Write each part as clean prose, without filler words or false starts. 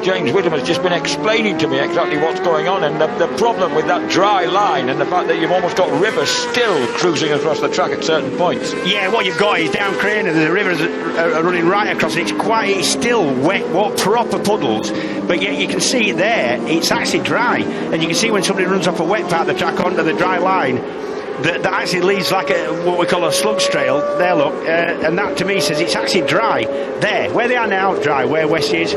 James Whittam has just been explaining to me exactly what's going on, and the problem with that dry line and the fact that you've almost got rivers still cruising across the track at certain points. Yeah, what you've got is down Crane and the rivers are running right across it. It's still wet, proper puddles, but yet you can see it there, it's actually dry, and you can see when somebody runs off a wet part of the track onto the dry line, that actually leads like what we call a slug trail. There, look, and that to me says it's actually dry. There, where they are now, dry. Where West is,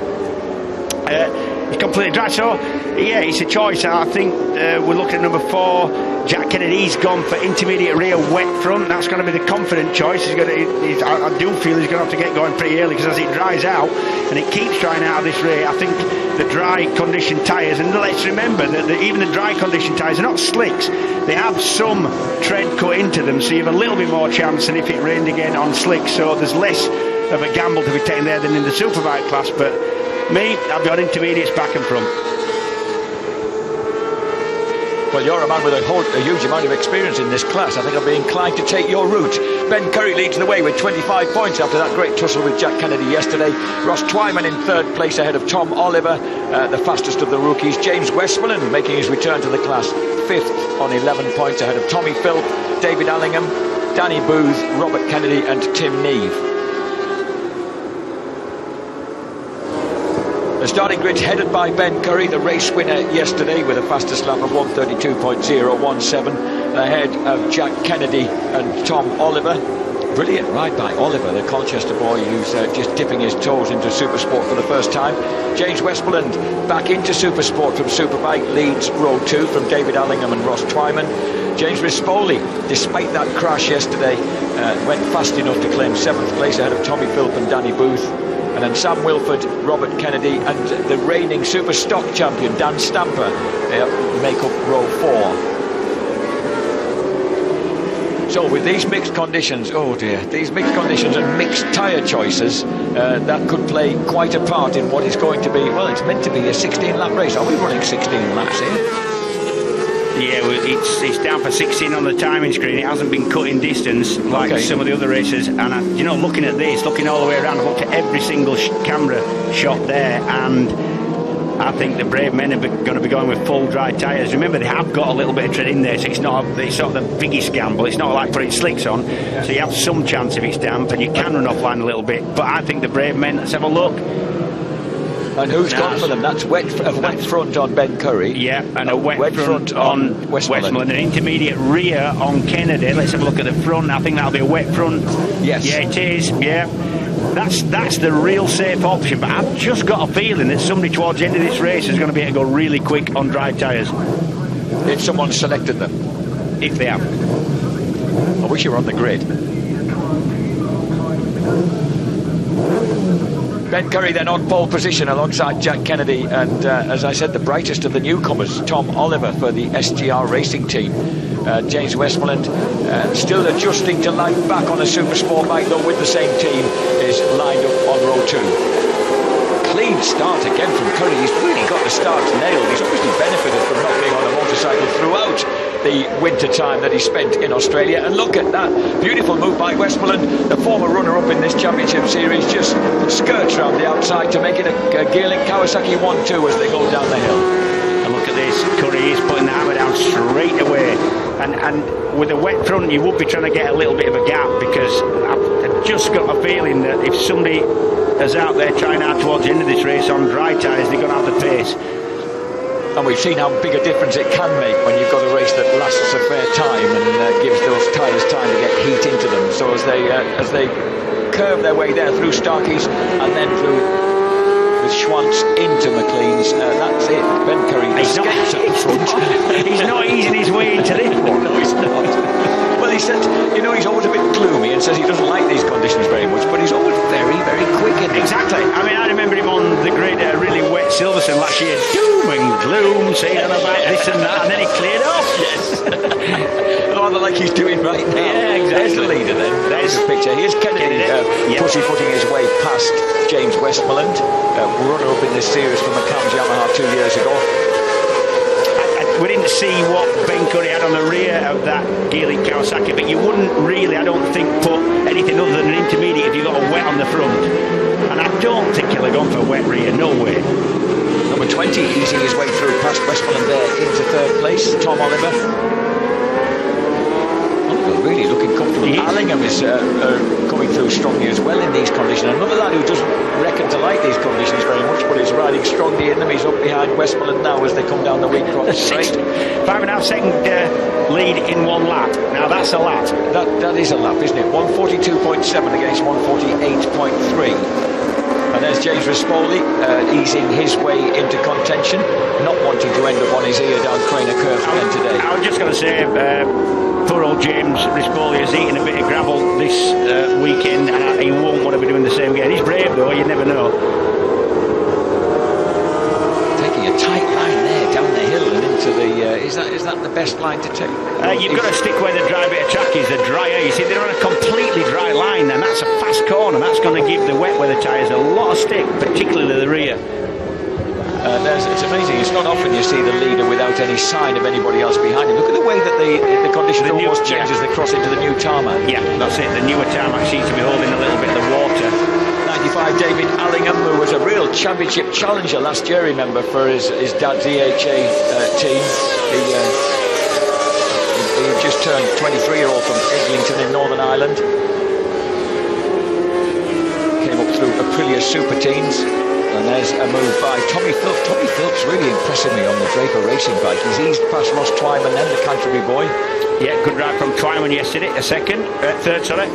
it's completely dry. So, yeah, it's a choice. I think we're looking at number 4. Jack Kennedy's gone for intermediate rear wet front. That's going to be the confident choice. I do feel he's going to have to get going pretty early, because as it dries out and it keeps drying out of this race, I think the dry condition tyres, and let's remember that even the dry condition tyres are not slicks. They have some tread cut into them, so you have a little bit more chance than if it rained again on slicks. So there's less of a gamble to be taken there than in the superbike class. But me, I've got intermediates back and front. Well, you're a man with a huge amount of experience in this class. I think I'll be inclined to take your route. Ben Curry leads the way with 25 points after that great tussle with Jack Kennedy yesterday. Ross Twyman in 3rd place ahead of Tom Oliver, the fastest of the rookies. James Westmoreland making his return to the class, 5th on 11 points ahead of Tommy Philp, David Allingham, Danny Booth, Robert Kennedy and Tim Neve. The starting grid's headed by Ben Curry, the race winner yesterday, with a fastest lap of 1:32.017, ahead of Jack Kennedy and Tom Oliver. Brilliant ride by Oliver, the Colchester boy who's just dipping his toes into Supersport for the first time. James Westmoreland back into Supersport from Superbike, leads row 2 from David Allingham and Ross Twyman. James Rispoli, despite that crash yesterday, went fast enough to claim 7th place ahead of Tommy Philp and Danny Booth. And then Sam Wilford, Robert Kennedy and the reigning Super Stock champion Dan Stamper make up row 4. So with these mixed conditions, oh dear, these mixed conditions and mixed tyre choices, that could play quite a part in what is going to be, well, it's meant to be a 16-lap race. Are we running 16 laps here? Yeah, well, it's down for 16 on the timing screen. It hasn't been cut in distance like some of the other races. And looking at this, looking all the way around, I've looked at every single camera shot there, and I think the brave men are going to be going with full dry tyres. Remember, they have got a little bit of tread in there, so it's not the biggest gamble. It's not like putting slicks on, so you have some chance if it's damp, and you can run offline a little bit. But I think the brave men, let's have a look. And who's gone for them? That's wet front on Ben Curry. Yeah, and a wet front on Westmoreland. An intermediate rear on Kennedy. Let's have a look at the front. I think that'll be a wet front. Yes. Yeah, it is. Yeah. That's the real safe option. But I've just got a feeling that somebody towards the end of this race is going to be able to go really quick on dry tyres. If someone selected them. If they have. I wish you were on the grid. Ben Curry then on pole position alongside Jack Kennedy and, as I said, the brightest of the newcomers, Tom Oliver for the SGR Racing Team. James Westmoreland still adjusting to life back on a Supersport bike, though with the same team, is lined up on row 2. Clean start again from Curry. He's really got the starts nailed. He's obviously benefited from not being on a motorcycle throughout the winter time that he spent in Australia. And look at that beautiful move by Westmoreland, the former runner-up in this championship series, just skirts around the outside to make it a Geerling Kawasaki 1-2 as they go down the hill. And look at this, Curry is putting the hammer down straight away, and with a wet front you would be trying to get a little bit of a gap, because I've just got a feeling that if somebody is out there trying out towards the end of this race on dry tyres, they're going to have the pace. And we've seen how big a difference it can make when you've got a race that lasts a fair time and gives those tyres time to get heat into them. So as they curve their way there through Starkey's and then through with Schwantz into McLean's, that's it. Ben Curry escapes at the front. He's not easing his way into this one. No, he's not. Well, he said, he's always a bit gloomy and says he doesn't like these conditions very much, but he's always very, very quick in it. Exactly. I mean, I remember him on the grid really wet Silverstone last year. Doom and gloom, saying about this and that, and then he cleared off. Yes. Rather like he's doing right now. Yeah, exactly. There's the leader then. There's the picture. Here's Kennedy pussyfooting his way past James Westmoreland, runner-up in this series from McCann's Yamaha 2 years ago. We didn't see what Ben Curry had on the rear of that Geerling Kawasaki, but you wouldn't really, I don't think, put anything other than an intermediate if you got a wet on the front. And I don't think he'll have gone for a wet rear, no way. 20, easing his way through past Westmoreland there into third place. Tom Oliver really looking comfortable. Allingham is coming through strongly as well in these conditions. Another lad who doesn't reckon to like these conditions very much, but is riding strongly in them. He's up behind Westmoreland now as they come down the Wheatcroft straight. 5.5 second lead in one lap. Now that's a lap. That is a lap, isn't it? 142.7 against 148.3. And there's James Rispoli easing his way into contention, not wanting to end up on his ear down Craner Curve again today. I was just going to say, poor old James Rispoli has eaten a bit of gravel this weekend, and he won't want to be doing the same again. He's brave though, you never know. Taking a tight line there down the hill and into the... is that the best line to take? You've got to stick where the dry bit of track is, the drier. You see, they're on a completely dry line, and that's a fast corner. That's going to give the wet weather tyres a lot of stick, particularly the rear. It's amazing. It's not often you see the leader without any sign of anybody else behind him. Look at the way that the conditions almost change as they cross into the new tarmac. Yeah, that's it. The newer tarmac seems to be holding a little bit of the water. 95 David Allingham, who was a real championship challenger last year, remember, for his dad's EHA team. He just turned 23-year-old from Eglinton in Northern Ireland. Came up through Aprilia Super Teens. And there's a move by Tommy Phillips. Tommy Phillips really impressing me on the Draper racing bike. He's eased past Ross Twyman, then the Canterbury boy. Yeah, good ride from Twyman yesterday. Third, sorry.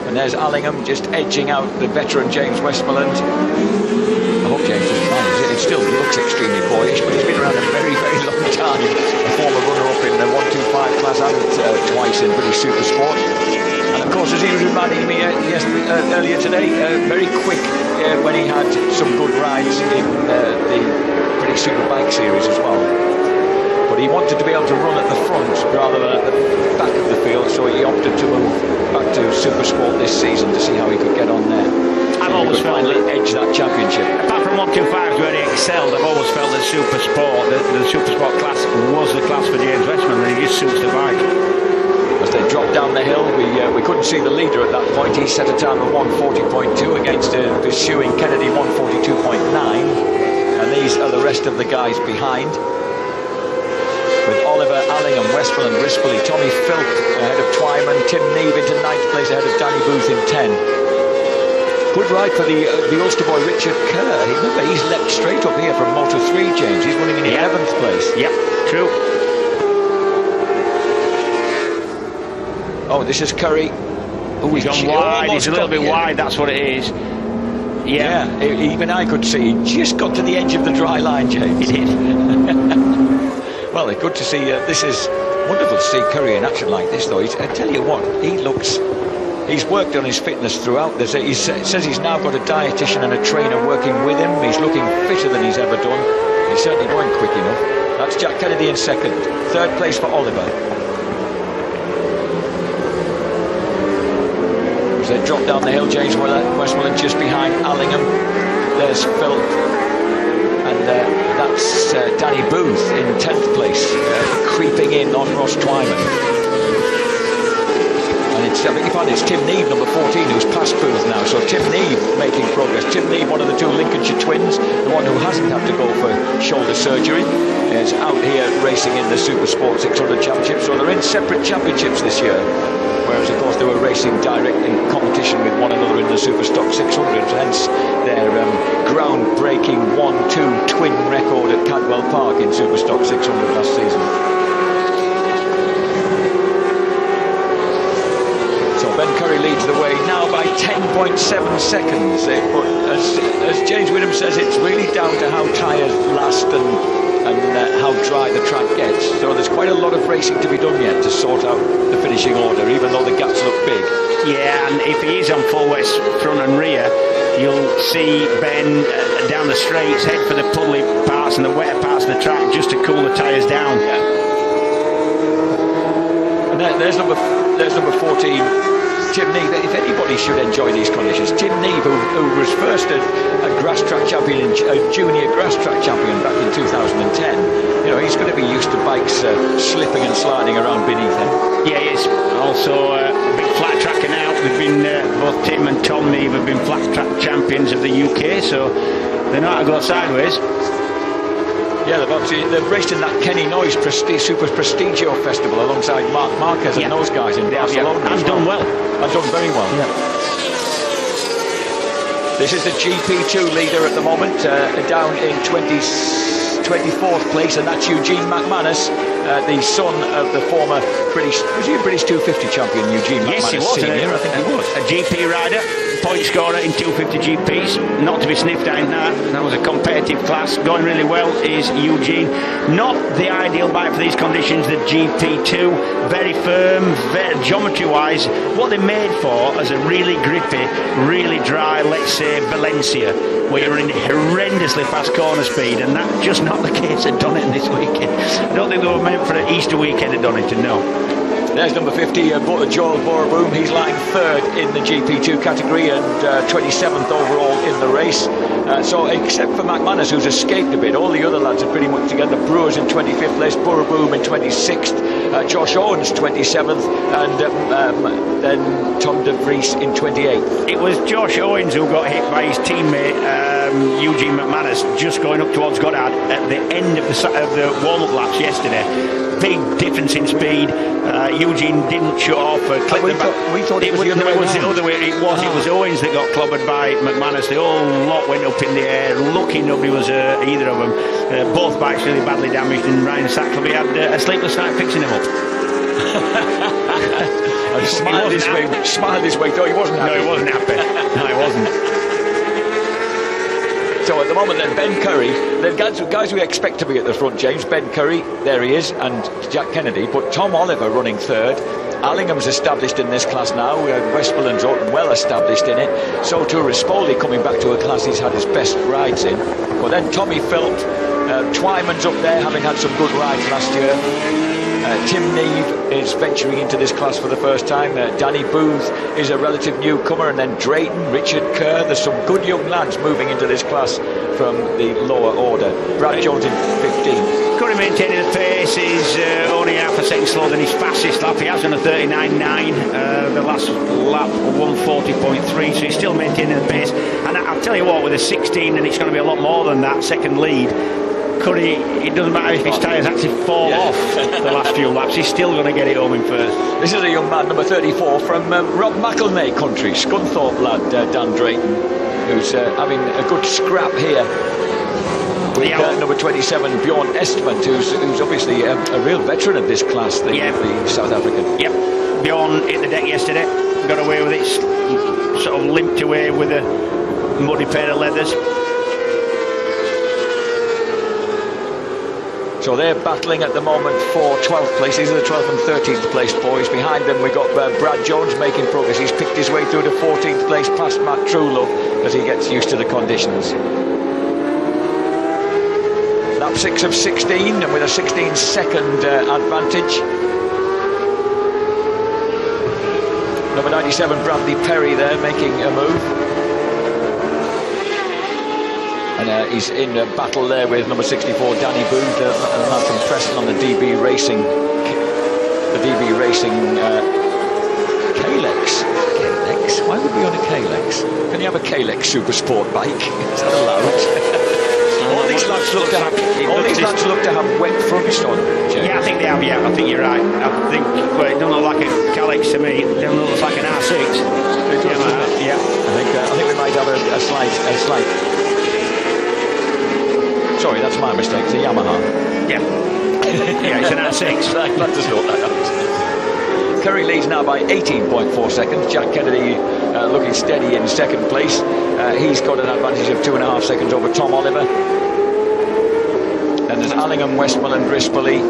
And there's Allingham just edging out the veteran James Westmoreland. I hope James doesn't mind. It still looks extremely boyish, but he's been around a very, very long time. A former runner-up in the 125 class and twice in British Supersport. And of course, as he was reminding me earlier today, very quick when he had some good rides in the British Superbike series as well. But he wanted to be able to run at the front rather than at the back of the field, so he opted to move back to Supersport this season to see how he could get on there. I've always felt finally edge that championship. Apart from 125s where he excelled, I've always felt that Supersport, the Supersport class was the class for James Westmoreland, and he just suits the bike. As they dropped down the hill, we couldn't see the leader at that point. He set a time of 140.2 against pursuing Kennedy 142.9, and these are the rest of the guys behind. With Oliver, Allingham, Westmoreland, Rispoli, Tommy Philp ahead of Twyman, Tim Neve into 9th place ahead of Danny Booth in 10. Good ride for the Ulster boy Richard Kerr. Remember, he's leapt straight up here from Moto 3, James. He's running in 11th place. Yeah, true. Oh, this is Curry. Oh, he's gone wide. He's a little bit wide. That's what it is. Yeah. Even I could see. He just got to the edge of the dry line, James. He did. Well, it's good to see. This is wonderful to see Curry in action like this, though. I tell you what, he's worked on his fitness throughout. He says he's now got a dietitian and a trainer working with him. He's looking fitter than he's ever done. He's certainly going quick enough. That's Jack Kennedy in second. Third place for Oliver. As they drop down the hill, James Westmoreland just behind Allingham. There's Phil. And that's Danny Booth in 10th place, creeping in on Ross Twyman. And I beg your pardon, it's Tim Neve, number 14, who's past Booth now. So Tim Neve making progress. Tim Neve, one of the two Lincolnshire twins, the one who hasn't had to go for shoulder surgery, is out here racing in the Supersport 600 Championship. So they're in separate championships this year. Whereas, of course, they were racing direct in competition with one another in the Superstock 600, hence their groundbreaking 1-2 twin record at Cadwell Park in Superstock 600 last season. So Ben Curry leads the way now by 10.7 seconds. But as James Whittam says, it's really down to how tyres last and how dry the track gets. So there's quite a lot of racing to be done yet to sort out the finishing order, even though the gaps look big. Yeah, and if he is on full wets front and rear, you'll see Ben down the straights head for the puddly parts and the wetter parts of the track just to cool the tyres down. Yeah. And there's number 14, Tim Neve. If anybody should enjoy these conditions, Tim Neve, who was first a grass track champion, a junior grass track champion back in 2010. You know, he's going to be used to bikes slipping and sliding around beneath him. Yeah, he is. Also a big flat tracker now. They've been both Tim and Tom Neve have been flat track champions of the UK, so they know how to go sideways. Yeah, they've raced in that Kenny Noyes Super Prestigio Festival alongside Marc Marquez and those guys in Barcelona. And done well. And done very well. Yeah. This is the GP2 leader at the moment, down in 24th place, and that's Eugene McManus, the son of the former British 250 champion Eugene McManus. Yes, he was. Senior, I think he was. A GP rider, point scorer in 250 GPs, not to be sniffed at in that. That was a competitive class, going really well is Eugene. Not the ideal bike for these conditions, the GP2, very firm, very geometry-wise. What they're made for is a really grippy, really dry, let's say, Valencia, where you're in horrendously fast corner speed, and that's just not the case at Donington this weekend. I don't think they were meant for an Easter weekend at Donington, no. There's number 50, Joel Boerboom. He's lying third in the GP2 category and 27th overall in the race. So except for McManus, who's escaped a bit, all the other lads are pretty much together. Brewer's in 25th place, Boerboom in 26th, Josh Owens 27th, and then Tom de Vries in 28th. It was Josh Owens who got hit by his teammate Eugene McManus just going up towards Goddard at the end of the warm-up laps yesterday. Big difference in speed. Eugene didn't shut off. We thought it was the other way. It was Owens that got clobbered by McManus. The whole lot went up in the air. Lucky nobody was hurt, either of them. Both bikes really badly damaged, and Ryan Sackleby had a sleepless night fixing them up. Smiled his way. Though he wasn't happy. No, he wasn't happy. No, he wasn't. So at the moment then, Ben Curry, the guys we expect to be at the front, James. Ben Curry, there he is, and Jack Kennedy, but Tom Oliver running third. Allingham's established in this class now. Westmoreland's well established in it. So too Rispoli, coming back to a class he's had his best rides in. But then Tommy Philp, Twyman's up there, having had some good rides last year. Tim Neve is venturing into this class for the first time. Danny Booth is a relative newcomer, and then Drayton, Richard Kerr. There's some good young lads moving into this class from the lower order. Brad Jones in 15. Curry maintaining the pace. Is only half a second slower than his fastest lap. He has done a 39.9. The last lap 140.3, so he's still maintaining the pace. And I'll tell you what, with a 16, and it's going to be a lot more than that second lead, Curry, it doesn't matter if his tyres actually fall off the last few laps, he's still going to get it home in first. This is a young man, number 34, from Rob McElnay country, Scunthorpe lad, Dan Drayton, who's having a good scrap here with number 27, Bjorn Estman, who's obviously a real veteran of this class, the South African. Yep, Bjorn hit the deck yesterday, got away with it, sort of limped away with a muddy pair of leathers. So they're battling at the moment for 12th place. These are the 12th and 13th place boys. Behind them we've got Brad Jones making progress. He's picked his way through to 14th place past Matt Truelove as he gets used to the conditions. Lap 6 of 16, and with a 16-second advantage. Number 97 Bradley Perry there making a move. And he's in a battle there with number 64, Danny Booth, a man from Preston on the DB Racing. The DB Racing Kalex. Kalex? Why would we own a Kalex? Can you have a Kalex Supersport bike? Is that allowed? All these lads look to have wet fronts on. James. Yeah, I think they have. Yeah, I think you're right. I think it doesn't look like a Kalex to me. It doesn't look like an R6. It does, yeah. I think we might have a slight. Sorry, that's my mistake. It's a Yamaha. Yeah. Yeah, it's an R6. That does look like that. Curry leads now by 18.4 seconds. Jack Kennedy looking steady in second place. He's got an advantage of 2.5 seconds over Tom Oliver. And there's Allingham, Westmoreland, Rispoli.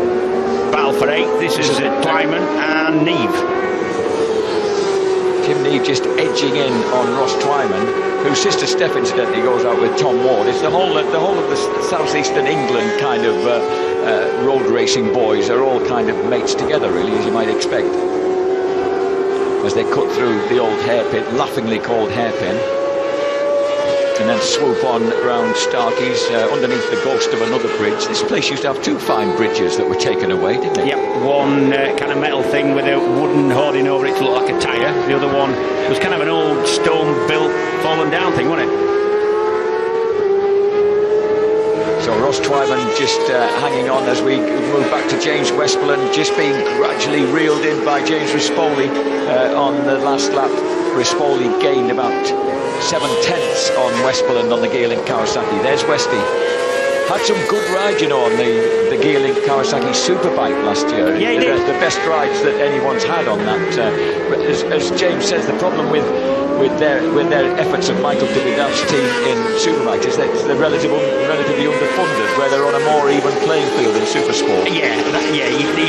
Battle for 8th. This is Twyman and Neve. Tim Neve just edging in on Ross Twyman, whose sister Steph incidentally goes out with Tom Ward. It's the whole of the southeastern England kind of road racing boys are all kind of mates together, really, as you might expect, as they cut through the old hairpin, laughingly called hairpin, and then swoop on round Starkey's underneath the ghost of another bridge. This place used to have 2 fine bridges that were taken away, didn't it? Yep, one kind of metal thing with a wooden hoarding over it to look like a tyre. The other one was kind of an old stone built fallen down thing, wasn't it? So So Ross Twyman just hanging on as we move back to James Westmoreland, just being gradually reeled in by James Rispoli on the last lap. Rispoli gained about 7/10 on Westmoreland on the Gearlink Kawasaki. There's Westy. Had some good ride, you know, on the Gearlink Kawasaki Superbike last year. Yeah, he did. The best rides that anyone's had on that. But as James says, the problem with their efforts of Michael Dividal's team in Superbike is that they're relatively underfunded, where they're on a more even playing field in Supersport. You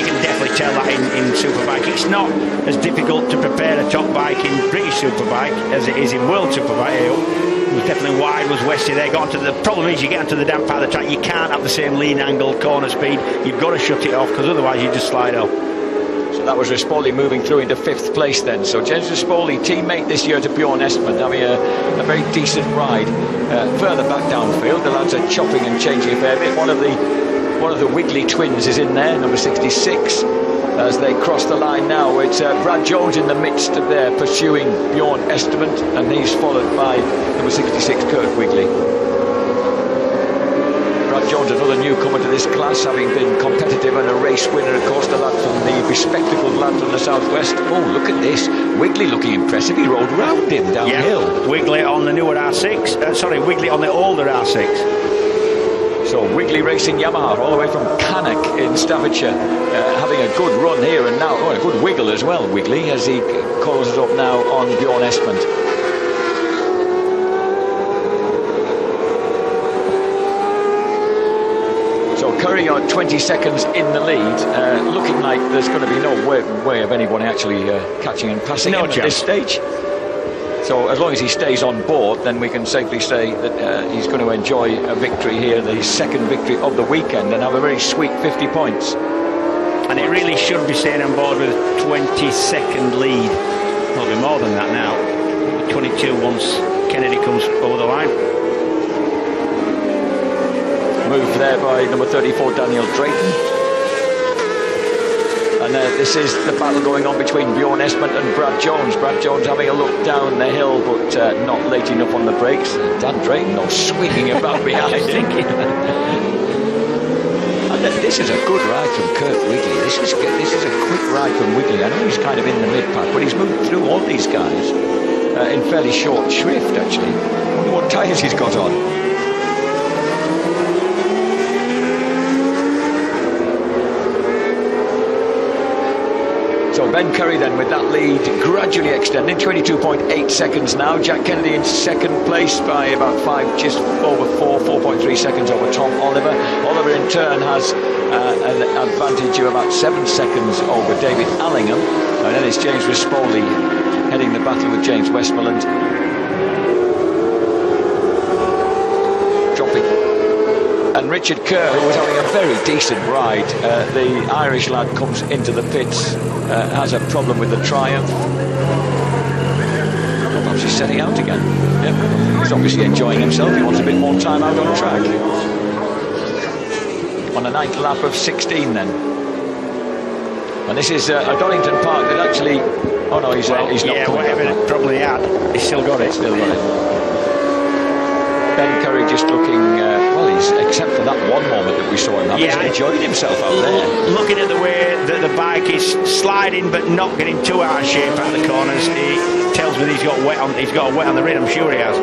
can definitely tell that in Superbike. It's not as difficult to prepare a top bike in British Superbike as it is in World Superbike. It was definitely wide, was Westy there. The problem is you get onto the damp part of the track, you can't have the same lean angle corner speed. You've got to shut it off, because otherwise you just slide off. So that was Rispoli moving through into 5th place then. So James Rispoli, teammate this year to Bjorn Estman, having a very decent ride. Further back downfield, the lads are chopping and changing a fair bit. One of the Wiggly twins is in there, number 66. As they cross the line now, it's Brad Jones in the midst of there pursuing Bjorn Estman, and he's followed by number 66 Kurt Wiggly. Brad Jones, another newcomer to this class, having been competitive and a race winner, of course, the lad from the bespectacled lad from the southwest. Oh, look at this. Wiggly looking impressive. He rode round him downhill. Yeah, Wiggly on the newer R6. Wiggly on the older R6. So Wiggly racing Yamaha all the way from Cannock in Staffordshire, having a good run here and now. Oh, a good wiggle as well, Wiggly, as he closes up now on Bjorn Estman. So Curry on 20 seconds in the lead, looking like there's going to be no way of anyone actually catching and passing him at this stage. So as long as he stays on board, then we can safely say that he's going to enjoy a victory here, the second victory of the weekend, and have a very sweet 50 points. And it really should be staying on board with a 20-second lead. It'll be more than that now. 22 once Kennedy comes over the line. Move there by number 34, Daniel Drayton. And this is the battle going on between Bjorn Estman and Brad Jones. Brad Jones having a look down the hill, but not late enough on the brakes. Dan Drayton, no, swinging about behind him. And this is a good ride from Kurt Wiggly. This is a quick ride from Wiggly. I know he's kind of in the mid-pack, but he's moved through all these guys in fairly short shrift, actually. I wonder what tyres he's got on. So Ben Curry then with that lead gradually extending, 22.8 seconds now. Jack Kennedy in second place by about 4.3 seconds over Tom Oliver. Oliver in turn has an advantage of about 7 seconds over David Allingham. And then it's James Rispoli heading the battle with James Westmoreland. Dropping. And Richard Kerr, who was having a very decent ride, the Irish lad comes into the pits, has a problem with the Triumph. Perhaps he's setting out again. Yep. He's obviously enjoying himself. He wants a bit more time out on track. On a 9th lap of 16 then. And this is a Donington Park that actually... Oh no, he's not coming. Yeah, whatever it probably had, he's still got it. Still got it. Ben Curry just looking, except for that one moment that we saw him having, he's enjoying himself out there. Looking at the way that the bike is sliding but not getting too out of shape at the corners, it tells me he's got a wet on the rim, I'm sure he has.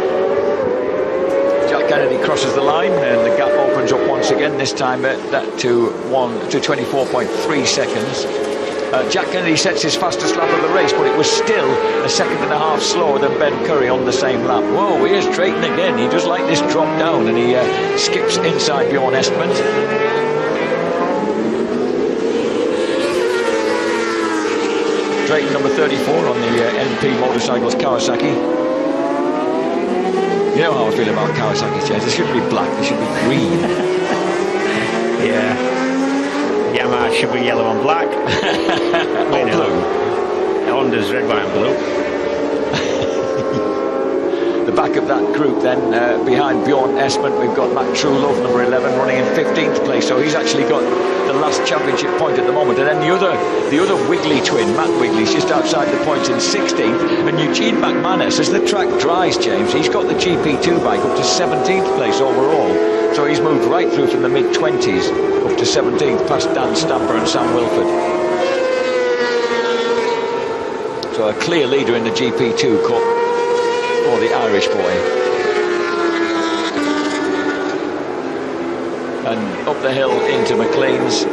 Jack Kennedy crosses the line and the gap opens up once again, this time to 24.3 seconds. Jack Kennedy sets his fastest lap of the race, but it was still a second and a half slower than Ben Curry on the same lap. Whoa, here's Drayton again. He does like this drop down, and he skips inside Bjorn Estman. Drayton, number 34 on the NP Motorcycles Kawasaki. You know how I feel about Kawasaki chairs. They shouldn't be black, they should be green. Yeah. Yamaha should be yellow and black. Or blue. Honda's red, white and blue. The back of that group then, behind Bjorn Estman, we've got Matt Truelove, number 11, running in 15th place. So he's actually got the last championship point at the moment. And then the other Wiggly twin, Matt Wiggly's just outside the points in 16th. And Eugene McManus, as the track dries, James, he's got the GP2 bike up to 17th place overall. So he's moved right through from the mid-20s up to 17th, past Dan Stamper and Sam Wilford. So a clear leader in the GP2 Cup for the Irish boy. And up the hill into McLean's.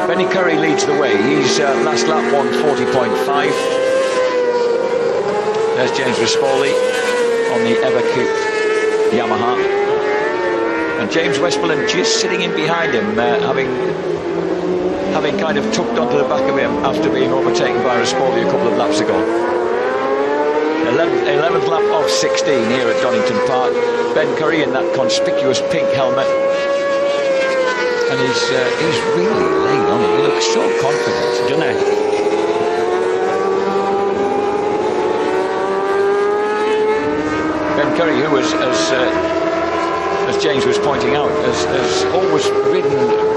Benny Curry leads the way. He's last lap 1:40.5. There's James Rispoli on the Evercoupe Yamaha. And James Westmoreland just sitting in behind him, having kind of tucked onto the back of him after being overtaken by Rispoli a couple of laps ago. 11th lap of 16 here at Donington Park. Ben Curry in that conspicuous pink helmet. And he's really laying on it. He looks so confident, doesn't he? Ben Curry, who was, as James was pointing out, has always ridden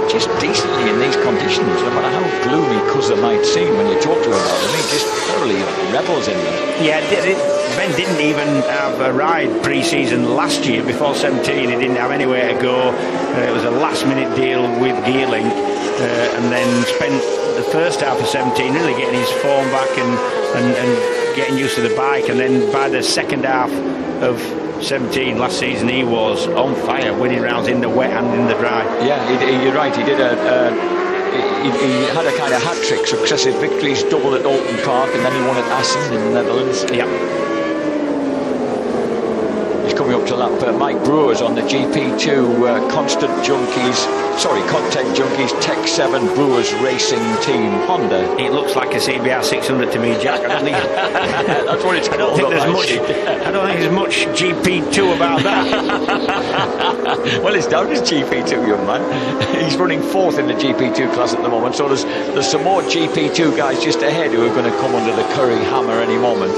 just decently in these conditions, no matter how gloomy Cuzza might seem when you talk to him about them. He just thoroughly revels in them. Yeah, Ben didn't even have a ride pre-season last year. Before 17, he didn't have anywhere to go. It was a last-minute deal with Geerling, and then spent the first half of 17 really getting his form back and getting used to the bike. And then by the second half of 17 last season, he was on fire, winning rounds in the wet and in the dry. Yeah, you're right. He did he had a kind of hat-trick, successive victories, double at Alton Park, and then he won at Assen in the Netherlands. Yeah. He's coming up to lap Mike Brewer's on the GP2 Content Junkies Tech 7 Brewers Racing Team Honda. It looks like a CBR 600 to me, Jack. I don't think that's what it's called. I don't think there's much GP2 about that. Well, it's down as GP2, young man. He's running 4th in the GP2 class at the moment, so there's some more GP2 guys just ahead who are going to come under the Curry hammer any moment.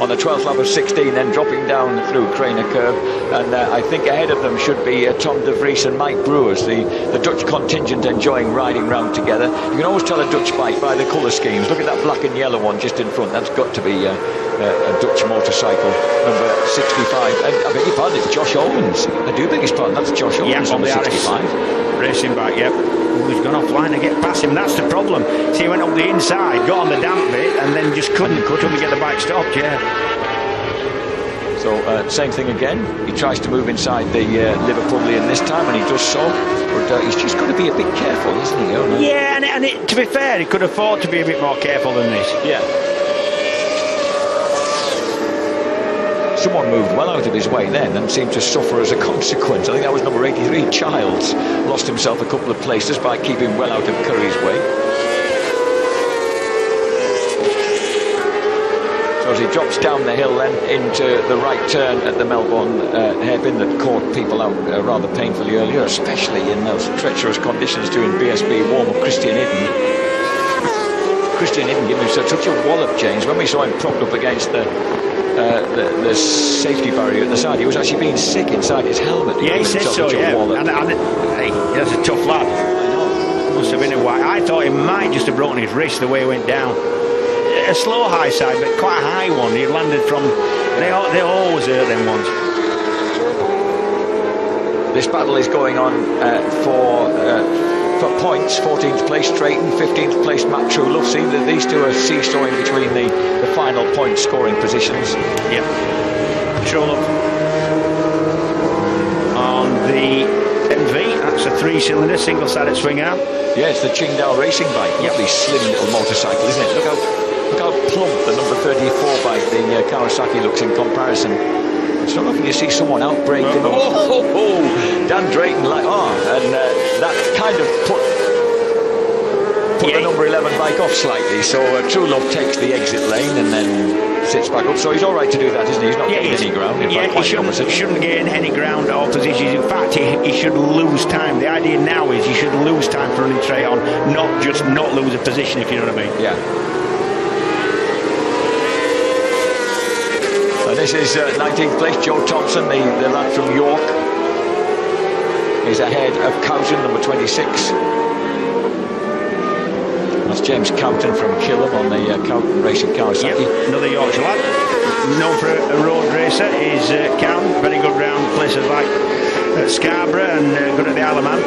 On the 12th lap of 16, then dropping down through Craner Curve, and I think ahead of them should be Tom de Vries and Mike Brewers, the Dutch contingent enjoying riding round together. You can always tell a Dutch bike by the colour schemes. Look at that black and yellow one just in front. That's got to be a Dutch motorcycle, number 65. And I beg your pardon, it's Josh Owens. I do beg his pardon, that's Josh Owens on the 65. Racing bike, yep. He's gone offline to get past him. That's the problem. See, he went up the inside, got on the damp bit, and then just couldn't get the bike stopped. Yeah. So same thing again. He tries to move inside the Liverpoolian this time, and he does so. But he's just got to be a bit careful, isn't he? Yeah, and to be fair, he could afford to be a bit more careful than this. Yeah. Someone moved well out of his way then and seemed to suffer as a consequence. I think that was number 83, Childs. Lost himself a couple of places by keeping well out of Curry's way. So as he drops down the hill then into the right turn at the Melbourne hairpin that caught people out rather painfully earlier, especially in those treacherous conditions doing BSB warm-up. Christian Itten giving him such a wallop, James. When we saw him propped up against the safety barrier at the side, he was actually being sick inside his helmet. Yeah, he said so, yeah. And hey, that's a tough lad. Must have been a while. I thought he might just have broken his wrist the way he went down. A slow high side, but quite a high one. He landed from... They always hurt them ones. This battle is going on for points. 14th place Drayton, 15th place Matt True-Love. See that these two are seesawing between the final point scoring positions. Yep. True-Love on the MV. That's a 3-cylinder single-sided swing arm. Yeah, it's the Qingdao racing bike. Lovely slim little motorcycle, isn't it? Look how plump the number 34 bike, the Kawasaki, looks in comparison. It's not often you see someone outbreaking. Dan Drayton, and that kind of put the number 11 bike off slightly. So True Love takes the exit lane and then sits back up. So he's all right to do that, isn't he? He's not getting any ground. He shouldn't gain any ground or positions. In fact, he should lose time. The idea now is he should lose time for running straight on, not just not lose a position, if you know what I mean. Yeah. This is 19th place, Joe Thompson, the lad from York. He's ahead of Cowson, number 26. That's James Cowton from Killam on the Cowton Racing Kawasaki. Yep, another Yorkshire lad. Known for a road racer is Cowton. Very good round places like Scarborough and good at the Isle of Man.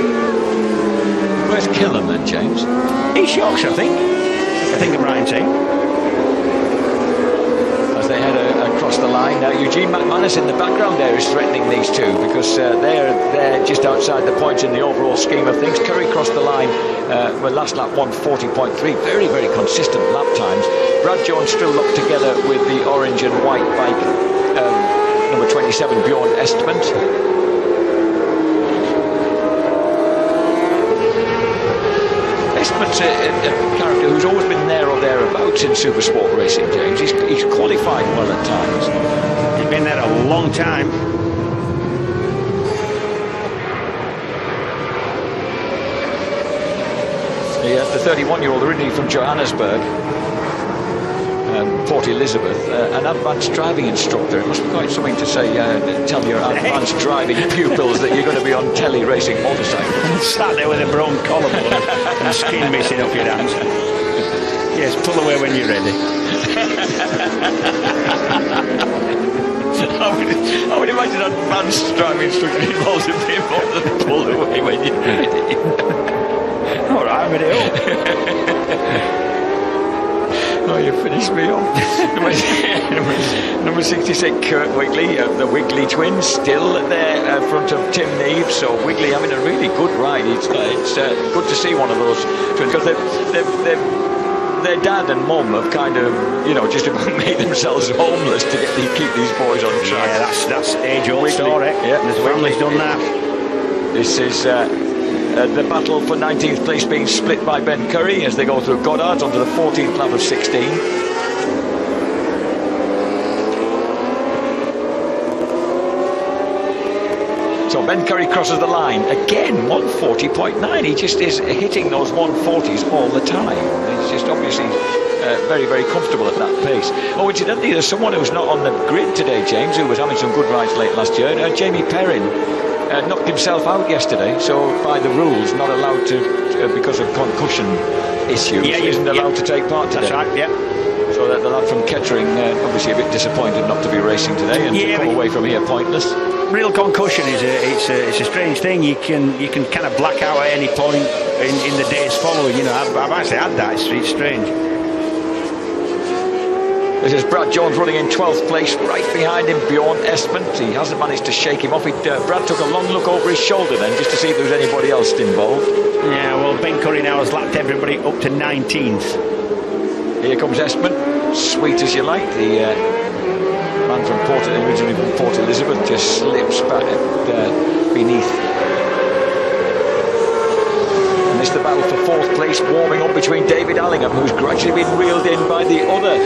Where's Killam then, James? East Yorkshire, I think. I think I'm right in saying. As they head across the line, Eugene McManus in the background there is threatening these two because they're just outside the points in the overall scheme of things. Curry crossed the line with last lap 1:40.3, very, very consistent lap times. Brad Jones still locked together with the orange and white bike, number 27, Bjorn Estment. Estment's a character who's always been there or thereabouts in Supersport racing, James. He's qualified well at times. He's been there a long time. The 31-year-old originally from Johannesburg, Port Elizabeth, an advanced driving instructor. It must be quite something to say, tell your advanced driving pupils that you're going to be on telly racing motorcycles. Sat there with a brown collarbone and skin missing off your hands. Yes, pull away when you're ready. I would imagine an advanced driving instructor involves a bit more than pull away when you're ready. All right, I'm ready up. Oh, you finished me off. Number 66, Kurt Wigley, the Wigley twins, still there in front of Tim Neave. So Wigley having a really good ride. It's good to see one of those twins because their dad and mum have kind of, just about made themselves homeless to keep these boys on track. Yeah, that's age-old story. Yeah, the family's done that. This is the battle for 19th place being split by Ben Curry as they go through Goddard's onto the 14th lap of 16. So Ben Curry crosses the line again, 1:40.9. He just is hitting those 1:40s all the time. He's just obviously very, very comfortable at that pace. Oh, incidentally, there's someone who's not on the grid today, James, who was having some good rides late last year. Jamie Perrin knocked himself out yesterday, so by the rules, not allowed to, because of concussion issues, isn't allowed to take part today. That's right, yeah. So that the lad from Kettering, obviously a bit disappointed not to be racing today and to come away from here pointless. Real concussion is it's a strange thing. You can kind of black out at any point in the days following. I've actually had that. It's strange. This is Brad Jones running in 12th place, right behind him Bjorn Estment. He hasn't managed to shake him off. Brad took a long look over his shoulder then just to see if there was anybody else involved. Yeah, well, Ben Curry now has lapped everybody up to 19th. Here comes Estment, sweet as you like. The man from originally from Port Elizabeth, just slips back beneath. And this is the battle for 4th place, warming up between David Allingham, who's gradually been reeled in by the other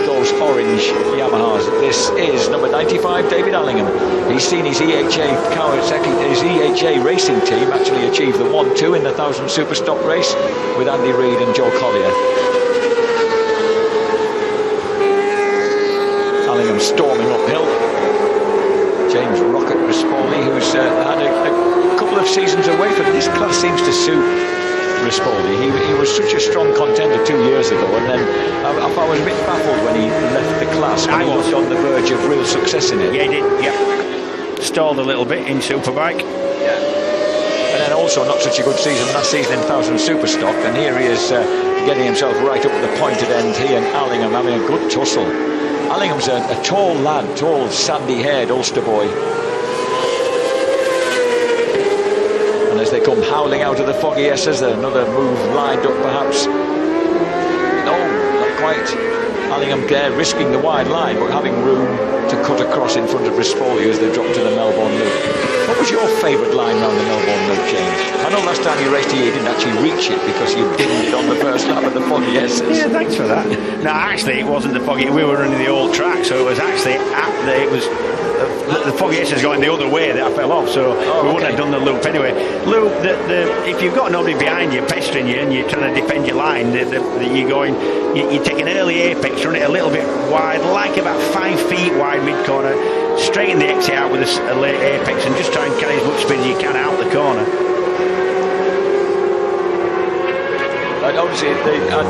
those orange Yamahas. This is number 95, David Allingham. He's seen his EHA racing team actually achieve the 1-2 in the 1000 Super Stock race with Andy Reid and Joe Collier. Allingham storming uphill. James Rocket Rispoli, who's had a couple of seasons away from this class, seems to suit Rispoli. He was such a strong contender 2 years ago, and then I was a bit baffled when he left the class. He was on the verge of real success in it. Yeah, he did. Yeah, stalled a little bit in Superbike. Yeah, and then also not such a good season last season in 1000 Superstock, and here he is getting himself right up at the pointed end. He and Allingham having a good tussle. Allingham's a tall lad, tall, sandy-haired Ulster boy. And as they come howling out of the foggy S's, another move lined up perhaps. No, not quite. Allingham there risking the wide line, but having room to cut across in front of Rispoli as they drop to the Melbourne Loop. What was your favourite line round the Melbourne Loop, James? I know last time you raced here you didn't actually reach it because you didn't get on the first lap of the foggy S's. Yeah, thanks for that. No, actually it wasn't the foggy. We were running the old track, so it was actually the foggy S's going the other way that I fell off, so we wouldn't have done the loop anyway. Loop, if you've got nobody behind you pestering you and you're trying to defend your line, you take an early apex, run it a little bit wide, like about 5 feet wide mid-corner, straighten the exit out with a late apex and just try and carry as much speed as you can out the corner. obviously,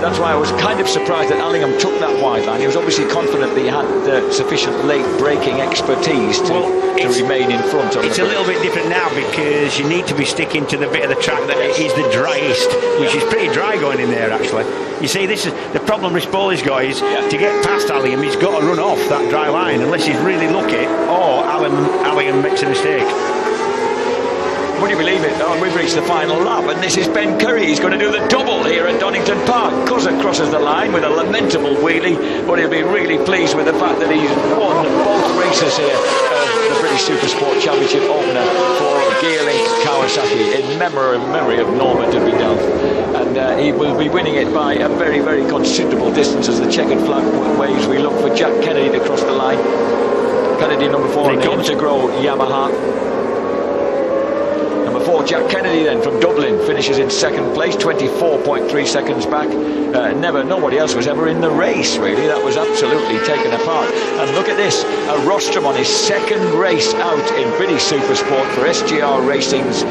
that's why I was kind of surprised that Allingham took that wide line. He was obviously confident that he had sufficient late braking expertise to remain in front of It's a little bit different now because you need to be sticking to the bit of the track that is the driest, which is pretty dry going in there, actually. You see, this is the problem Rispoli's got is to get past Allingham, he's got to run off that dry line unless he's really lucky or Allingham makes a mistake. Would you believe it? Oh, we've reached the final lap, and this is Ben Curry. He's going to do the double here at Donington Park. Cuzzer crosses the line with a lamentable wheelie, but he'll be really pleased with the fact that he's won both races here of the British Supersport Championship opener for Gearlink Kawasaki in memory of Norman to be done. And he will be winning it by a very, very considerable distance as the checkered flag waves. We look for Jack Kennedy to cross the line. Kennedy, number 4 on the Integro Yamaha. Number 4, Jack Kennedy then from Dublin finishes in second place, 24.3 seconds back. Nobody else was ever in the race, really. That was absolutely taken apart. And look at this, Rostrom on his second race out in British Supersport for SGR Racing's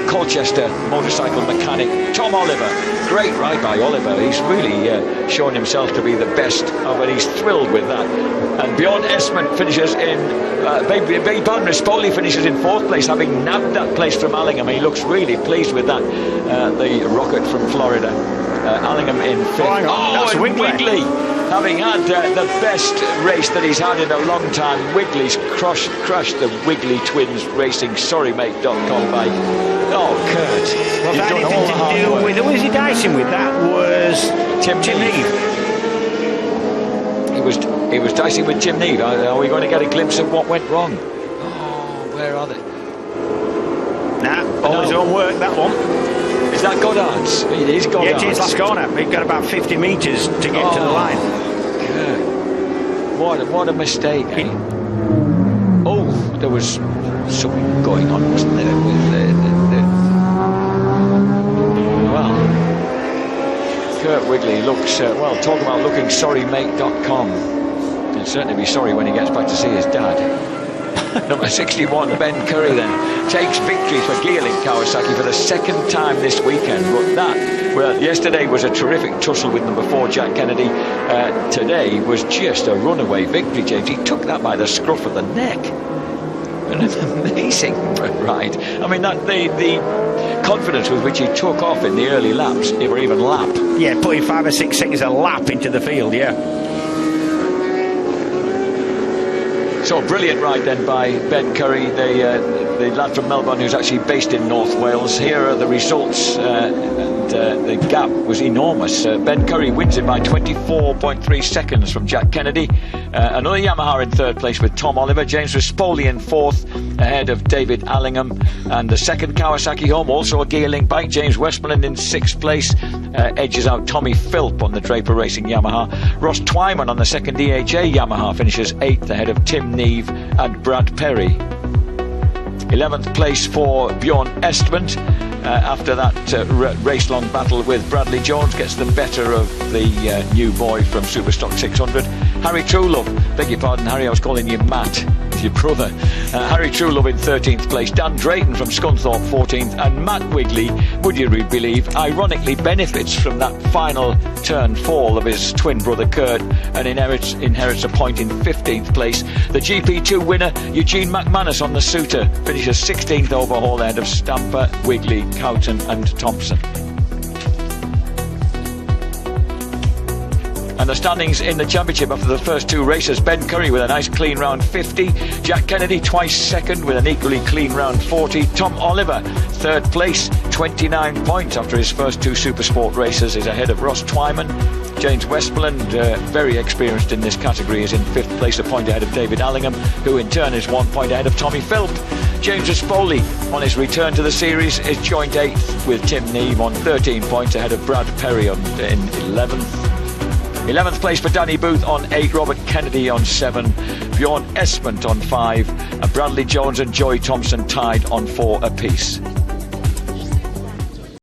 Colchester motorcycle mechanic Tom Oliver. Great ride by Oliver. He's really shown himself to be the best of it. He's thrilled with that. And Bjorn Esmond finishes in Rispoli finishes in 4th place, having nabbed that place from Allingham. He looks really pleased with that. The rocket from Florida. Allingham in 5th. That's and Wigley, having had the best race that he's had in a long time. Wigley's crushed the Wigley Twins Racing SorryMate.com bike. Oh, Kurt, well, you've that done anything all the hard to do work. with, who was he dicing with? That was Tim Neve. He was dicing with Jim Neve. Are we going to get a glimpse of what went wrong? Oh, where are they? Nah, all his own work, that one. Is that Goddard's? It is Goddard's. Yeah, it is last corner. We've got about 50 metres to get to the line. God. What a mistake, eh? Oh, there was something going on, wasn't there? Well, Kurt Wigley looks, talk about looking sorrymate.com. He'll certainly be sorry when he gets back to see his dad. Number 61, Ben Curry then takes victory for Gearlink Kawasaki for the second time this weekend. But yesterday was a terrific tussle with number 4, Jack Kennedy. Today was just a runaway victory, James. He took that by the scruff of the neck. An amazing ride. I mean, that the confidence with which he took off in the early laps, or even lap. Yeah, putting 5 or 6 seconds a lap into the field, yeah. So brilliant ride then by Ben Curry, the lad from Melbourne who's actually based in North Wales. Here are the results, and the gap was enormous. Ben Curry wins it by 24.3 seconds from Jack Kennedy. Another Yamaha in 3rd place with Tom Oliver. James Rispoli in 4th, ahead of David Allingham. And the second Kawasaki home, also a Gearlink bike, James Westmoreland in 6th place, edges out Tommy Philp on the Draper Racing Yamaha. Ross Twyman on the second DHA Yamaha finishes 8th, ahead of Tim Neve and Brad Perry. 11th place for Bjorn Estmond. After that race-long battle with Bradley Jones, gets the better of the new boy from Superstock 600. Harry Truelove, beg your pardon, Harry, I was calling you Matt, your brother. Harry Truelove in 13th place. Dan Drayton from Scunthorpe 14th, and Matt Wigley, would you believe, ironically benefits from that final turn fall of his twin brother Kurt and inherits a point in 15th place. The GP2 winner Eugene McManus on the Suter finishes 16th overhaul ahead of Stamper, Wigley, Cowton and Thompson. And the standings in the championship after the first 2 races: Ben Curry with a nice clean round 50, Jack Kennedy twice second with an equally clean round 40, Tom Oliver 3rd place, 29 points after his first 2 Supersport races, is ahead of Ross Twyman. James Westmoreland, very experienced in this category, is in 5th place, a point ahead of David Allingham, who in turn is 1 point ahead of Tommy Philp. James Rispoli, on his return to the series, is joint 8th with Tim Neve on 13 points ahead of Brad Perry in 11th. 11th place for Danny Booth on 8, Robert Kennedy on 7, Bjorn Esmond on 5, and Bradley Jones and Joey Thompson tied on 4 apiece.